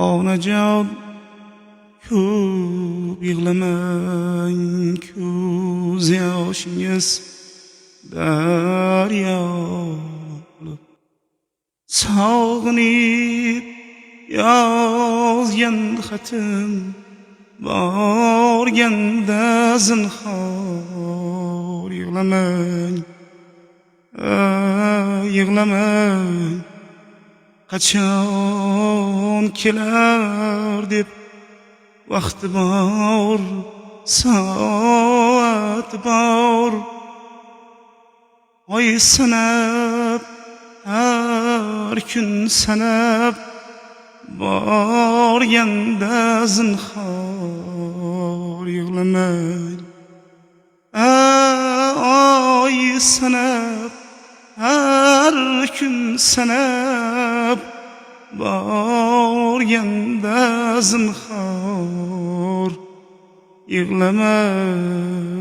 Onajon ko'p yig'lamang, ko'z yoshingiz daryo bo'lib sog'inib yozgan xatim borganda zinhor yig'lamang, yig'lamang. Qachon kelar deb vaqti bor, soat bor. Oy sanab, har kun sanab borganda zinhor yig'lamang. Oy sanab, har kun sanab borganda zinhor yig'lamang.